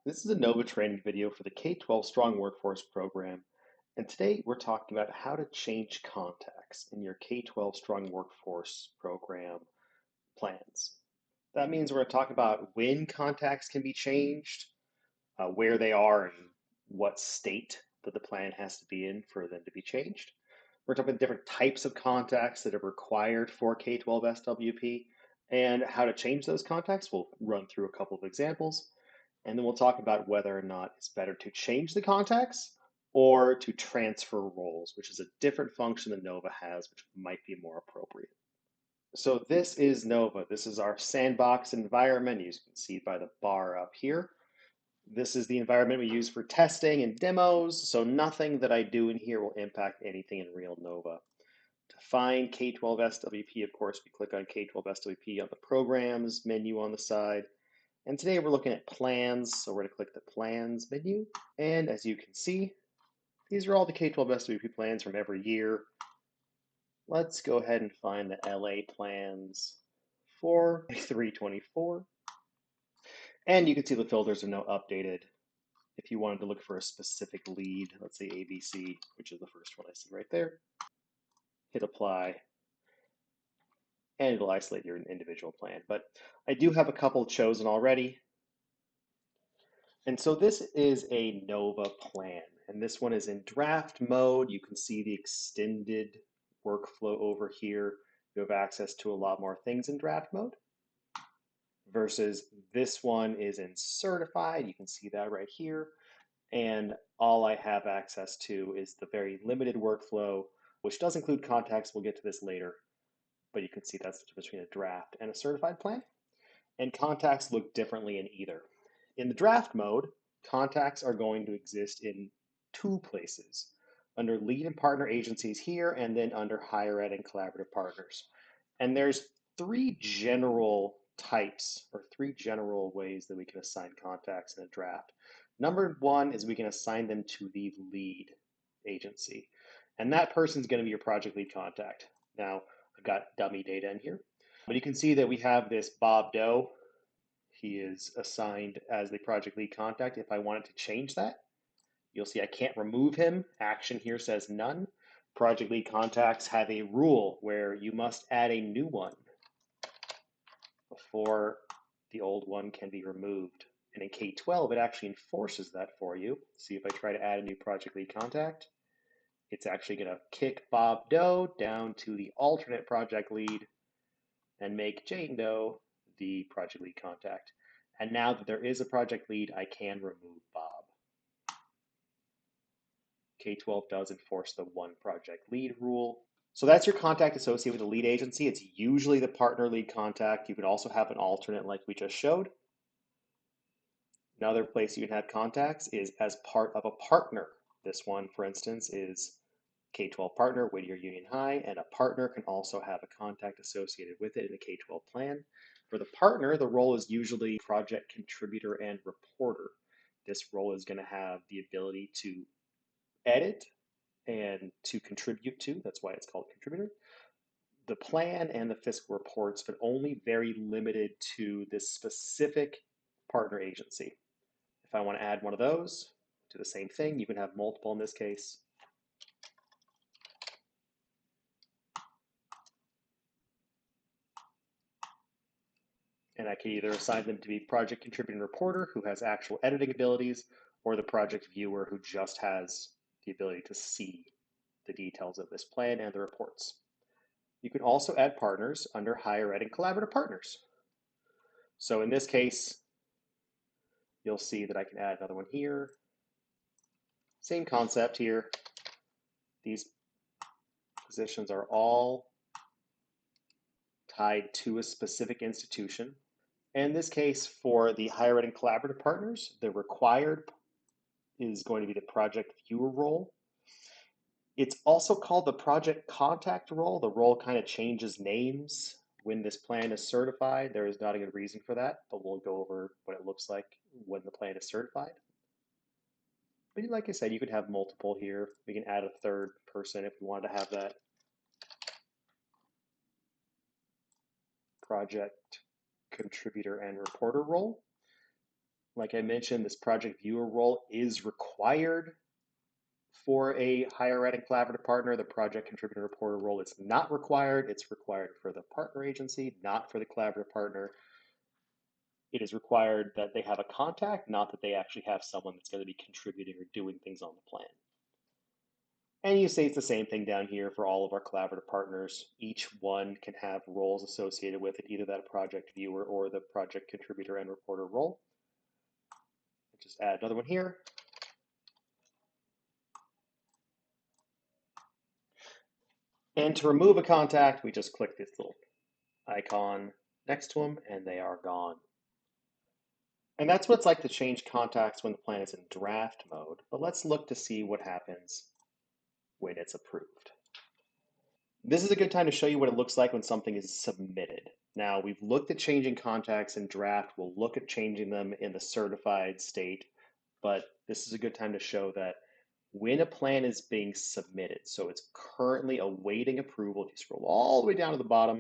This is a NOVA training video for the K12 Strong Workforce program, and today we're talking about how to change contacts in your K12 Strong Workforce program plans. That means we're going to talk about when contacts can be changed, where they are, and what state that the plan has to be in for them to be changed. We're talking about different types of contacts that are required for K12 SWP and how to change those contacts. We'll run through a couple of examples. And then we'll talk about whether or not it's better to change the contacts or to transfer roles, which is a different function that Nova has, which might be more appropriate. So this is Nova. This is our sandbox environment. You can see by the bar up here. This is the environment we use for testing and demos. So nothing that I do in here will impact anything in real Nova. To find K12 SWP, of course, we click on K12 SWP on the programs menu on the side. And today we're looking at plans, so we're going to click the plans menu. And as you can see, these are all the K12 SWP plans from every year. Let's go ahead and find the LA plans for 324. And you can see the filters are now updated. If you wanted to look for a specific lead, let's say ABC, which is the first one I see right there, hit apply, and it'll isolate your individual plan. But I do have a couple chosen already. And so this is a Nova plan, and this one is in draft mode. You can see the extended workflow over here. You have access to a lot more things in draft mode versus this one is in certified. You can see that right here. And all I have access to is the very limited workflow, which does include contacts. We'll get to this later, but you can see that's the difference between a draft and a certified plan. And contacts look differently in either. In the draft mode, contacts are going to exist in two places, under lead and partner agencies here, and then under higher ed and collaborative partners. And there's three general types or three general ways that we can assign contacts in a draft. Number one is we can assign them to the lead agency. And that person's going to be your project lead contact. Now, I've got dummy data in here. But you can see that we have this Bob Doe. He is assigned as the project lead contact. If I wanted to change that, you'll see I can't remove him. Action here says none. Project lead contacts have a rule where you must add a new one before the old one can be removed. And in K12, it actually enforces that for you. See, if I try to add a new project lead contact, it's actually going to kick Bob Doe down to the alternate project lead and make Jane Doe the project lead contact. And now that there is a project lead, I can remove Bob. K12 does enforce the one project lead rule. So that's your contact associated with the lead agency. It's usually the partner lead contact. You could also have an alternate like we just showed. Another place you can have contacts is as part of a partner. This one, for instance, is K12 partner, Whittier Union High, and a partner can also have a contact associated with it in a K12 plan. For the partner, the role is usually project contributor and reporter. This role is going to have the ability to edit and to contribute to, that's why it's called contributor, the plan and the fiscal reports, but only very limited to this specific partner agency. If I want to add one of those, do the same thing. You can have multiple in this case. And I can either assign them to be project contributing reporter who has actual editing abilities, or the project viewer who just has the ability to see the details of this plan and the reports. You can also add partners under higher ed and collaborative partners. So in this case, you'll see that I can add another one here. Same concept here. These positions are all tied to a specific institution. In this case, for the higher ed and collaborative partners, the required is going to be the project viewer role. It's also called the project contact role. The role kind of changes names when this plan is certified. There is not a good reason for that, but we'll go over what it looks like when the plan is certified. But like I said, you could have multiple here. We can add a third person if we wanted to have that project contributor and reporter role. Like I mentioned, this project viewer role is required for a higher ed and collaborative partner. The project contributor reporter role is not required. It's required for the partner agency, not for the collaborative partner. It is required that they have a contact, not that they actually have someone that's going to be contributing or doing things on the plan. And you say it's the same thing down here for all of our collaborative partners. Each one can have roles associated with it, either that project viewer or the project contributor and reporter role. Just add another one here. And to remove a contact, we just click this little icon next to them and they are gone. And that's what it's like to change contacts when the plan is in draft mode. But let's look to see what happens when it's approved. This is a good time to show you what it looks like when something is submitted. Now, we've looked at changing contacts in draft. We'll look at changing them in the certified state. But this is a good time to show that when a plan is being submitted, so it's currently awaiting approval, if you scroll all the way down to the bottom,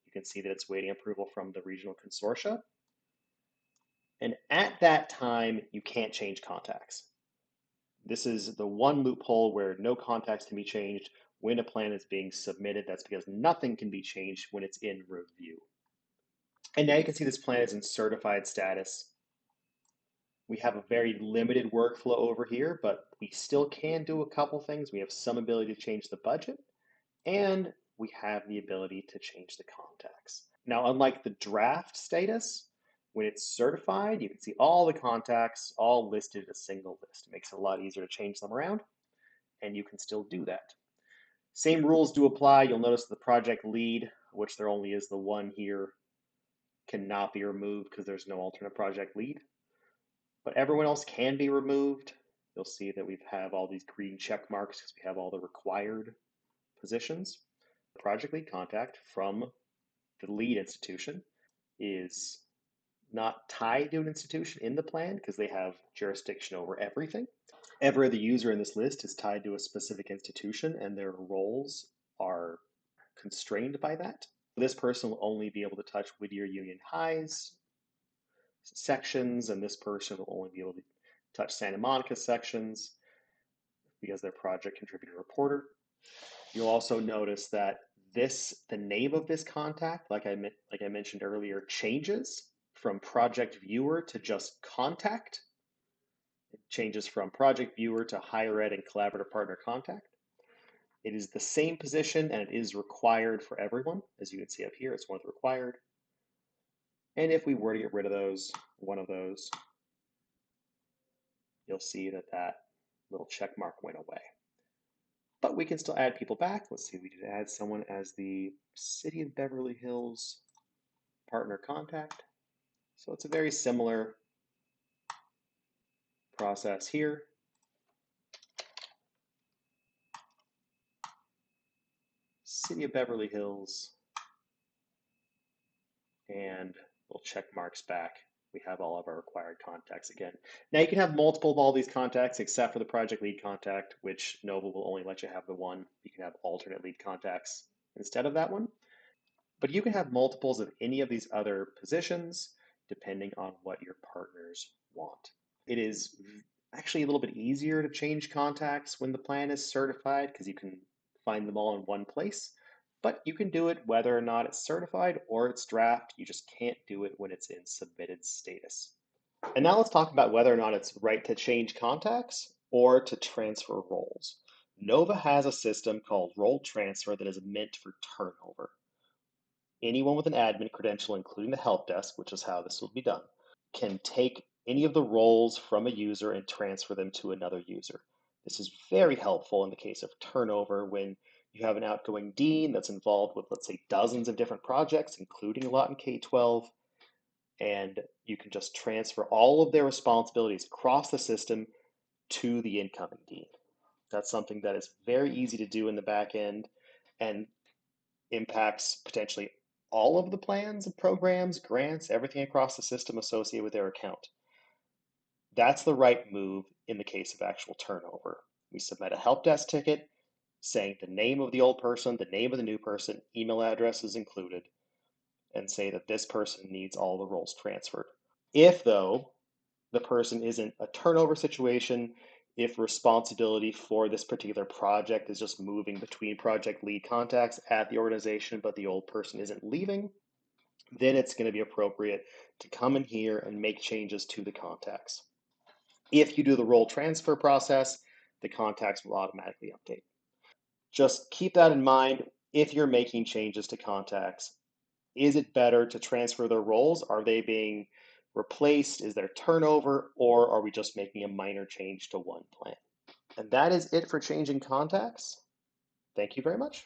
you can see that it's waiting approval from the regional consortia. And at that time, you can't change contacts. This is the one loophole where no contacts can be changed when a plan is being submitted. That's because nothing can be changed when it's in review. And now you can see this plan is in certified status. We have a very limited workflow over here, but we still can do a couple things. We have some ability to change the budget, and we have the ability to change the contacts. Now, unlike the draft status, when it's certified, you can see all the contacts all listed in a single list. It makes it a lot easier to change them around, and you can still do that. Same rules do apply. You'll notice the project lead, which there only is the one here, cannot be removed because there's no alternate project lead. But everyone else can be removed. You'll see that we have all these green check marks because we have all the required positions. The project lead contact from the lead institution is not tied to an institution in the plan because they have jurisdiction over everything. Every other user in this list is tied to a specific institution and their roles are constrained by that. This person will only be able to touch Whittier Union High's sections, and this person will only be able to touch Santa Monica sections because they're project contributor reporter. You'll also notice that the name of this contact, like I mentioned earlier, changes from project viewer to just contact. It changes from project viewer to higher ed and collaborative partner contact. It is the same position and it is required for everyone. As you can see up here, it's one of the required. And if we were to get rid of one of those, you'll see that that little check mark went away. But we can still add people back. Let's see, we could add someone as the City of Beverly Hills partner contact. So it's a very similar process here. City of Beverly Hills, and we'll check marks back. We have all of our required contacts again. Now you can have multiple of all these contacts except for the project lead contact, which Nova will only let you have the one. You can have alternate lead contacts instead of that one. But you can have multiples of any of these other positions depending on what your partners want. It is actually a little bit easier to change contacts when the plan is certified because you can find them all in one place. But you can do it whether or not it's certified or it's draft. You just can't do it when it's in submitted status. And now let's talk about whether or not it's right to change contacts or to transfer roles. Nova has a system called role transfer that is meant for turnover. Anyone with an admin credential, including the help desk, which is how this will be done, can take any of the roles from a user and transfer them to another user. This is very helpful in the case of turnover when you have an outgoing dean that's involved with, let's say, dozens of different projects, including a lot in K12, and you can just transfer all of their responsibilities across the system to the incoming dean. That's something that is very easy to do in the back end and impacts potentially all of the plans and programs, grants, everything across the system associated with their account. That's the right move in the case of actual turnover. We submit a help desk ticket saying the name of the old person, the name of the new person, email address is included, and say that this person needs all the roles transferred. If, though, the person isn't a turnover situation, if responsibility for this particular project is just moving between project lead contacts at the organization, but the old person isn't leaving, then it's going to be appropriate to come in here and make changes to the contacts. If you do the role transfer process, the contacts will automatically update. Just keep that in mind if you're making changes to contacts. Is it better to transfer their roles? Are they being replaced? Is there turnover? Or are we just making a minor change to one plan? And that is it for changing contacts. Thank you very much.